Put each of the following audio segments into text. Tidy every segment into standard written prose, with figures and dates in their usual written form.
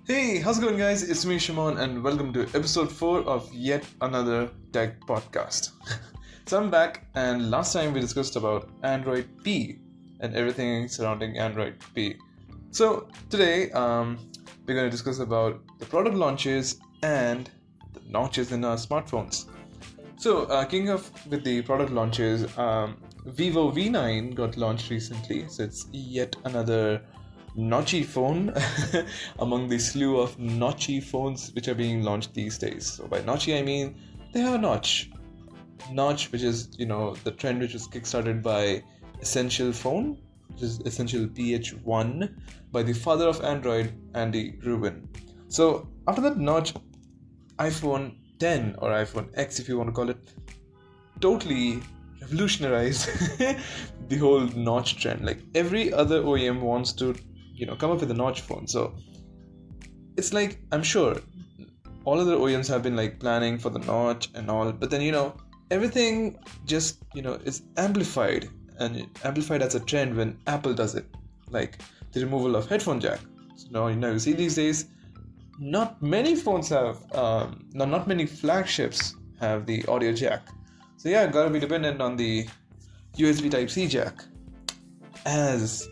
Hey, how's it going, guys? It's me, Shimon, and welcome to episode 4 of yet another tech podcast. So I'm back, and last time we discussed about Android P and everything surrounding Android P. So today, we're going to discuss about the product launches and the notches in our smartphones. So, kicking off with the product launches, Vivo V9 got launched recently. So it's yet another notchy phone among the slew of notchy phones which are being launched these days. So by notchy, I mean they have a notch, which is the trend which was kickstarted by Essential Phone, which is Essential PH1 by the father of Android, Andy Rubin. So after that notch, iPhone 10 or iPhone X, if you want to call it, totally revolutionized the whole notch trend. Like every other OEM wants to, come up with a notch phone. So it's like, I'm sure all other OEMs have been like planning for the notch and all, but then everything just is amplified, and amplified as a trend when Apple does it, like the removal of headphone jack. So now you see these days not many phones have not many flagships have the audio jack. So yeah, gotta be dependent on the USB Type-C jack as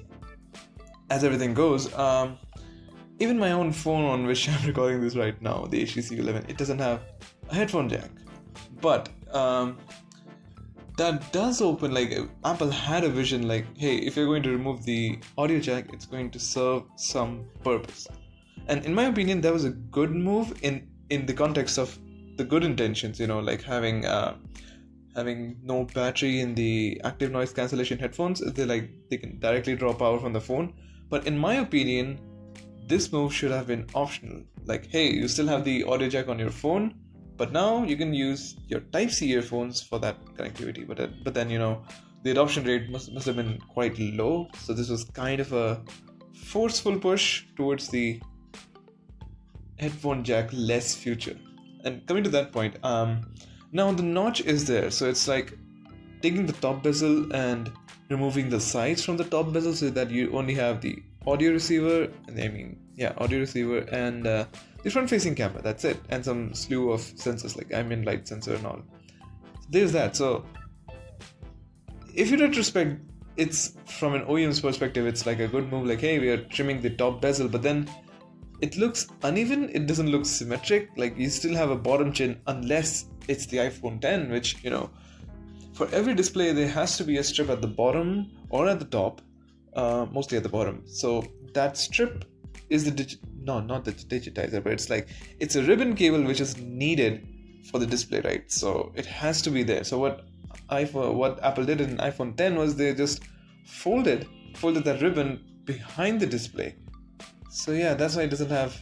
everything goes. Even my own phone on which I'm recording this right now, the HTC 11, it doesn't have a headphone jack. But that does open, like, Apple had a vision like, hey, if you're going to remove the audio jack, it's going to serve some purpose. And in my opinion, that was a good move in the context of the good intentions, like having no battery in the active noise cancellation headphones. They can directly draw power from the phone. But in my opinion, this move should have been optional. Like, hey, you still have the audio jack on your phone, but now you can use your Type-C earphones for that connectivity. But then the adoption rate must have been quite low. So this was kind of a forceful push towards the headphone jack less future. And coming to that point, now the notch is there, so it's like taking the top bezel and removing the sides from the top bezel so that you only have the audio receiver, audio receiver and the front-facing camera. That's it, and some slew of sensors like ambient light sensor and all. There's that. So if you retrospect, it's from an OEM's perspective, it's like a good move. Like, hey, we are trimming the top bezel, but then it looks uneven, it doesn't look symmetric. Like, you still have a bottom chin unless it's the iPhone 10, which, for every display there has to be a strip at the bottom or at the top, mostly at the bottom. So that strip is not the digitizer, but it's a ribbon cable which is needed for the display, right? So it has to be there. So what Apple did in iPhone 10 was they just folded that ribbon behind the display. So yeah, that's why it doesn't have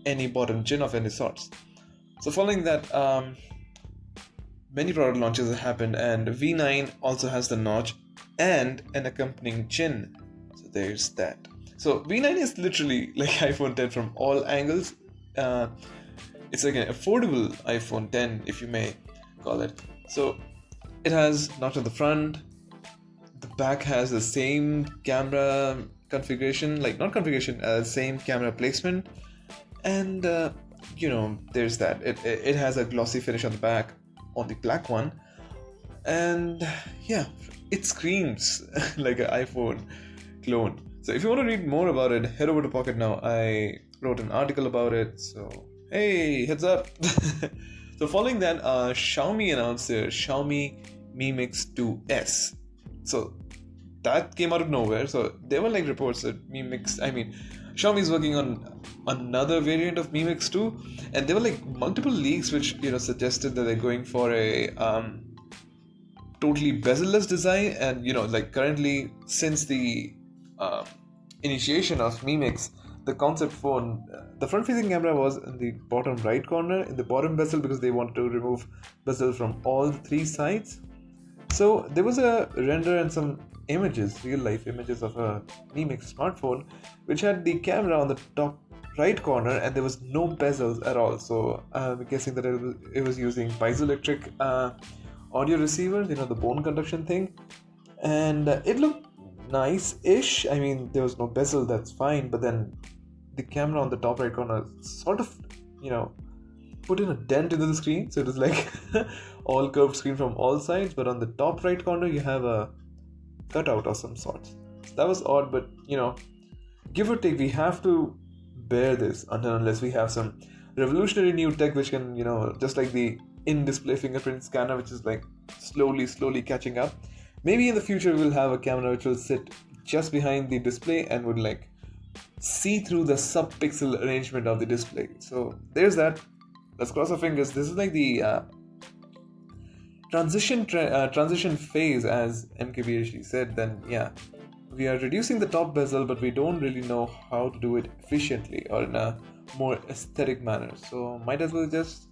any bottom chin of any sorts. So following that, many product launches have happened, and V9 also has the notch and an accompanying chin. So there's that. So V9 is literally like iPhone 10 from all angles. It's like an affordable iPhone 10, if you may call it. So it has notch on the front. The back has the same camera configuration, same camera placement, and there's that. It has a glossy finish on the back, on the black one, and yeah, it screams like an iPhone clone. So if you want to read more about it, head over to Pocket Now. I wrote an article about it, so hey, heads up. So following that, Xiaomi announced their Xiaomi Mi Mix 2S. So that came out of nowhere. So there were like reports that Xiaomi is working on another variant of Mi Mix 2, and there were like multiple leaks which suggested that they're going for a totally bezel-less design. And currently, since the initiation of Mi Mix, the concept phone, the front-facing camera was in the bottom right corner in the bottom bezel, because they wanted to remove bezel from all the three sides. So there was a render and some real-life images of a Mi Mix smartphone, which had the camera on the top right corner, and there was no bezels at all. So I'm guessing that it was using piezoelectric audio receivers, the bone conduction thing, and it looked nice-ish. I mean, there was no bezel, that's fine, but then the camera on the top right corner sort of, put in a dent into the screen. So it is like all curved screen from all sides, but on the top right corner you have a cutout of some sort. So that was odd, but give or take, we have to bear this unless we have some revolutionary new tech which can, just like the in-display fingerprint scanner, which is like slowly catching up. Maybe in the future we'll have a camera which will sit just behind the display and would like see through the sub-pixel arrangement of the display. So there's that. Let's cross our fingers. This is like the transition phase, as MKBHD said. Then we are reducing the top bezel, but we don't really know how to do it efficiently or in a more aesthetic manner. So might as well just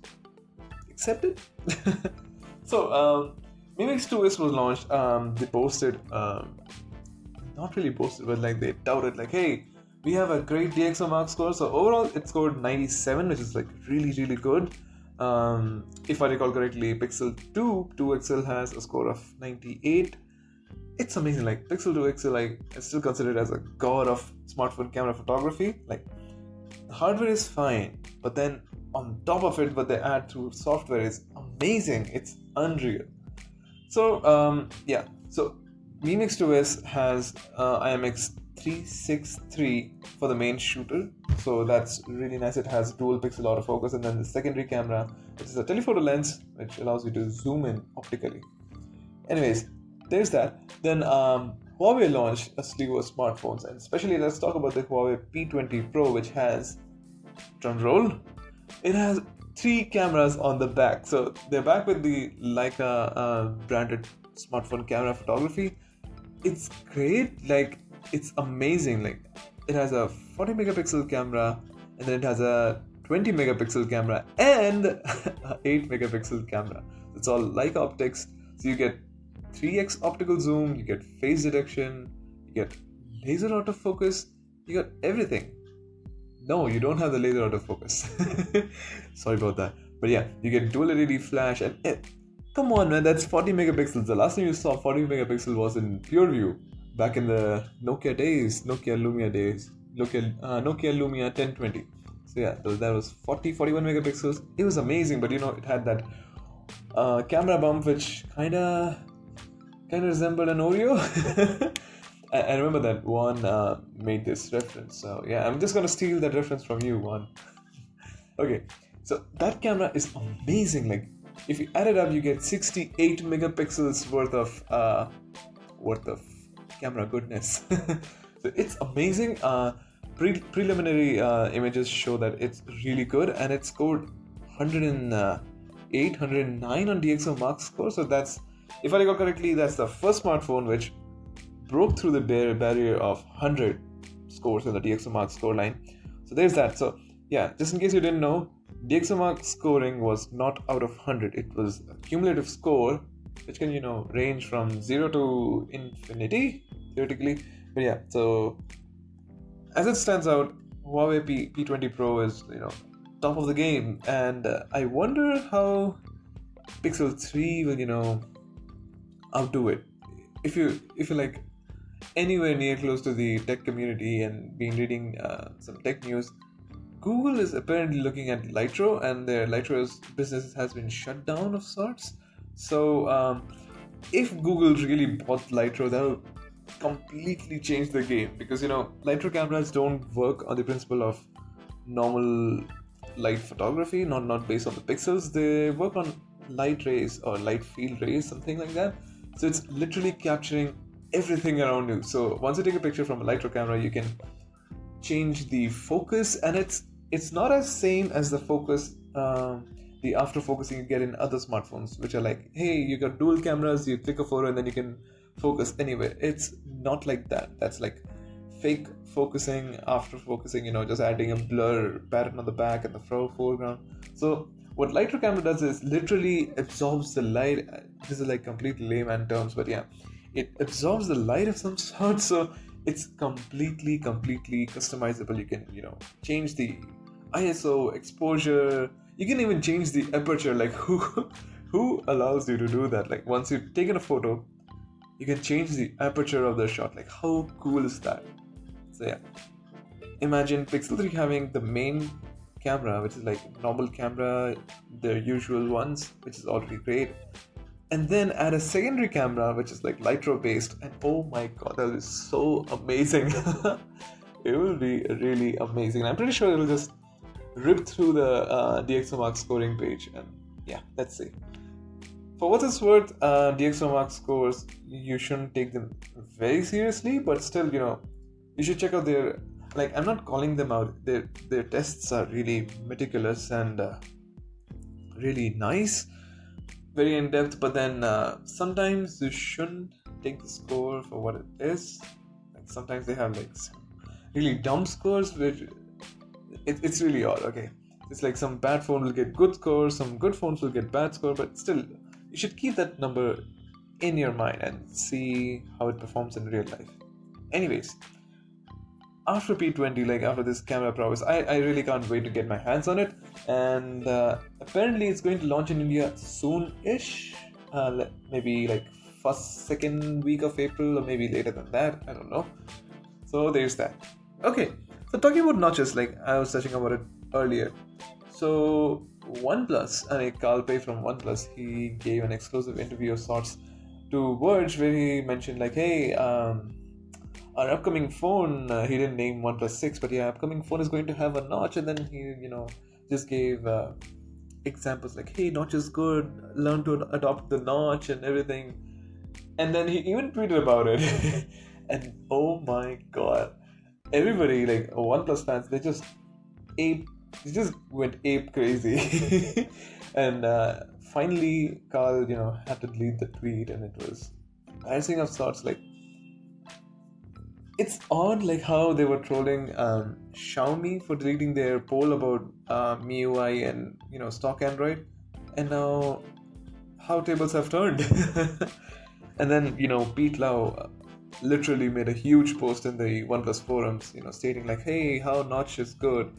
accept it. So Mi Mix 2S was launched. They posted, not really posted, but like they touted like, hey, we have a great DxO Mark score. So overall, it scored 97, which is like really good. If I recall correctly, Pixel 2 XL has a score of 98. It's amazing. Like Pixel 2 XL, I still consider it as a god of smartphone camera photography. Like the hardware is fine, but then on top of it, what they add through software is amazing. It's unreal. So so Mi Mix 2S has IMX 363 for the main shooter, so that's really nice. It has dual pixel autofocus, and then the secondary camera, which is a telephoto lens, which allows you to zoom in optically. Anyways, there's that. Then Huawei launched a slew of smartphones, and especially let's talk about the Huawei P20 Pro, which has, drum roll, it has 3 cameras on the back. So they're back with the Leica branded smartphone camera photography. It's great. Like, it's amazing. Like, it has a 40 megapixel camera, and then it has a 20 megapixel camera and a 8 megapixel camera. It's all Leica optics. So you get 3x optical zoom, you get phase detection, you get laser autofocus, you got everything. No, you don't have the laser autofocus. Sorry about that. But yeah, you get dual LED flash, and come on, man, that's 40 megapixels. The last time you saw 40 megapixel was in PureView back in the Nokia Lumia days, Nokia Lumia 1020. So yeah, that was 41 megapixels. It was amazing, but it had that camera bump which kind of resembled an Oreo. I remember that one made this reference. So yeah, I'm just gonna steal that reference from you, one. Okay, so that camera is amazing. Like, if you add it up, you get 68 megapixels worth of camera goodness. So it's amazing. Preliminary images show that it's really good, and it scored 108, 109 on DxO Mark score. So that's, if I recall correctly, that's the first smartphone which broke through the barrier of 100 scores in the DxO Mark score line. So there's that. So yeah, just in case you didn't know, DxO Mark scoring was not out of 100. It was a cumulative score which can, range from 0 to infinity, theoretically. But yeah, so as it stands out, Huawei P20 Pro is, top of the game. And I wonder how Pixel 3 will, outdo it. If you're like anywhere near close to the tech community and been reading some tech news, Google is apparently looking at Lytro, and their Lytro's business has been shut down of sorts. So if Google really bought Lytro, that would completely change the game, because Lytro cameras don't work on the principle of normal light photography, not based on the pixels. They work on light rays or light field rays, something like that. So it's literally capturing everything around you. So once you take a picture from a Lytro camera, you can change the focus, and it's not as same as the focus, the after focusing you get in other smartphones, which are like, hey, you got dual cameras, you click a photo and then you can focus anywhere. It's not like that. That's like fake focusing, after focusing, just adding a blur pattern on the back and the foreground. So what Lytro camera does is literally absorbs the light. This is like completely layman terms, but yeah, it absorbs the light of some sort. So it's completely customizable. You can, change the ISO, exposure. You can even change the aperture. Like, who allows you to do that? Like, once you've taken a photo, you can change the aperture of the shot. Like, how cool is that? So yeah, imagine Pixel 3 having the main camera, which is like normal camera, the usual ones, which is already great, and then add a secondary camera, which is like Lightroom based, and oh my god, that is so amazing. It will be really amazing. I'm pretty sure it'll just rip through the DxOMark scoring page, and yeah, let's see. For what it's worth, DxOMark scores, you shouldn't take them very seriously, but still, you should check out their, like, I'm not calling them out, their tests are really meticulous and really nice, very in-depth, but then sometimes you shouldn't take the score for what it is. Like, sometimes they have like some really dumb scores, which it's really odd. Okay, it's like some bad phone will get good scores, some good phones will get bad score, but still you should keep that number in your mind and see how it performs in real life. Anyways, after P20, like after this camera prowess, I really can't wait to get my hands on it, and apparently it's going to launch in India soon-ish, maybe like second week of April, or maybe later than that, I don't know. So there's that. Okay, so talking about notches, like I was touching about it earlier. So OnePlus, Carl Pei from OnePlus, he gave an exclusive interview of sorts to Verge where he mentioned like, hey, our upcoming phone, he didn't name OnePlus 6, but yeah, upcoming phone is going to have a notch, and then he, just gave examples like, hey, notch is good, learn to adopt the notch and everything. And then he even tweeted about it. And oh my god, everybody, like OnePlus fans, they just went ape crazy. And finally, Carl, had to delete the tweet, and it was embarrassing of sorts. Like, it's odd, like how they were trolling Xiaomi for deleting their poll about MIUI and stock Android, and now how tables have turned. And then Pete Lau literally made a huge post in the OnePlus forums, stating like, hey, how notch is good,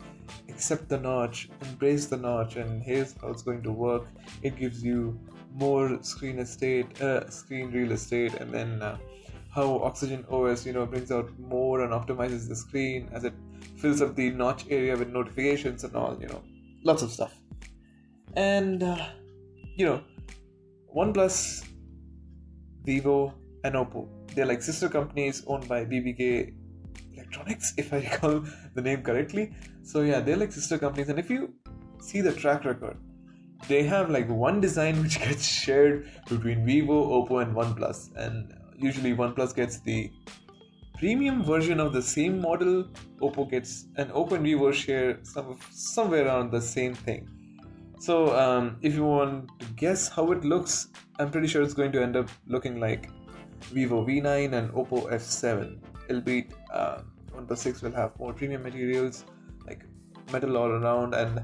accept the notch, embrace the notch, and here's how it's going to work. It gives you more screen real estate, and then how Oxygen OS brings out more and optimizes the screen as it fills up the notch area with notifications and all, lots of stuff. And OnePlus, Vivo, and Oppo, they're like sister companies owned by BBK Electronics, if I recall the name correctly. So yeah, they're like sister companies, and if you see the track record, they have like one design which gets shared between Vivo, Oppo, and OnePlus, and usually OnePlus gets the premium version of the same model, Oppo and Vivo share somewhere around the same thing. So if you want to guess how it looks, I'm pretty sure it's going to end up looking like Vivo V9 and Oppo F7. Albeit OnePlus 6 will have more premium materials, like metal all around, and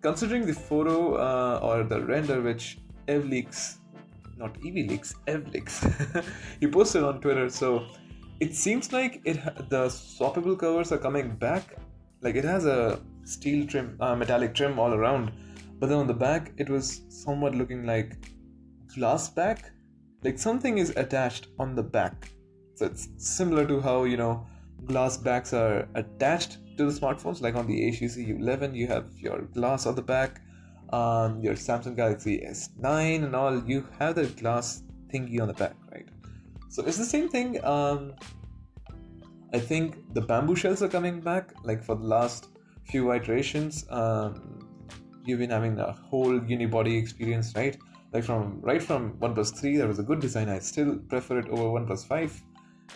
considering the photo or the render which EvLeaks, he posted on Twitter, so it seems like the swappable covers are coming back. Like, it has a steel trim, metallic trim all around, but then on the back it was somewhat looking like glass back, like something is attached on the back. So it's similar to how glass backs are attached to the smartphones, like on the HTC U11 you have your glass on the back, your Samsung Galaxy S9 and all, you have the glass thingy on the back, right? So it's the same thing. I think the bamboo shells are coming back, like for the last few iterations. You've been having a whole unibody experience, right? Like from OnePlus 3, that was a good design. I still prefer it over OnePlus 5.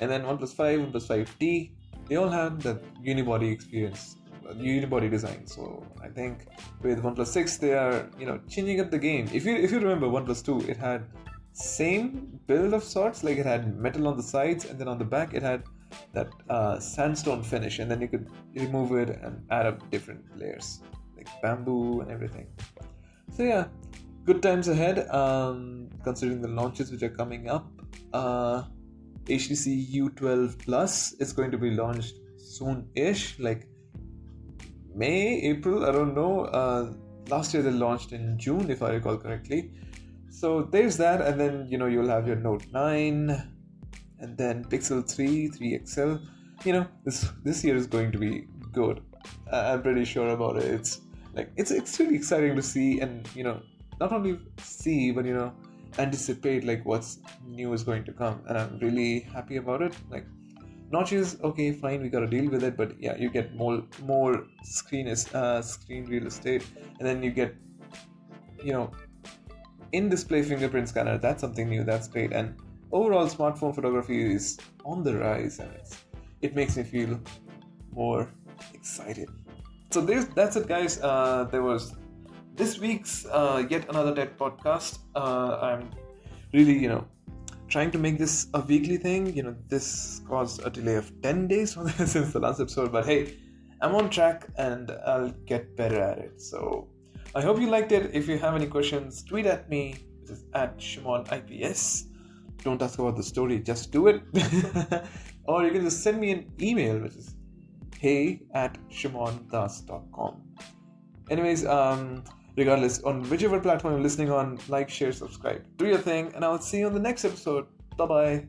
And then OnePlus 5, OnePlus 5T, they all had that unibody experience, unibody design. So I think with OnePlus 6, they are, changing up the game. If you remember OnePlus 2, it had same build of sorts, like it had metal on the sides, and then on the back it had that sandstone finish, and then you could remove it and add up different layers, like bamboo and everything. So yeah, good times ahead, considering the launches which are coming up. HTC U12 Plus is going to be launched soon-ish, like May, April, I don't know. Last year they launched in June, if I recall correctly. So there's that, and then you'll have your Note 9, and then Pixel 3, 3 XL. This year is going to be good. I'm pretty sure about it. It's like it's really exciting to see, and not only see, but anticipate like what's new is going to come, and I'm really happy about it. Like, notches, okay, fine, we gotta deal with it, but yeah, you get more screen real estate, and then you get in-display fingerprint scanner. That's something new. That's great. And overall, smartphone photography is on the rise, and it makes me feel more excited. So that's it, guys. There was this week's yet another tech podcast. I'm really trying to make this a weekly thing. This caused a delay of 10 days since the last episode, but hey, I'm on track and I'll get better at it. So I hope you liked it. If you have any questions, tweet at me, which is at Shimon IPS. Don't ask about the story, just do it. Or you can just send me an email, which is hey@shimondas.com. Anyways, regardless, on whichever platform you're listening on, like, share, subscribe. Do your thing, and I'll see you on the next episode. Bye-bye.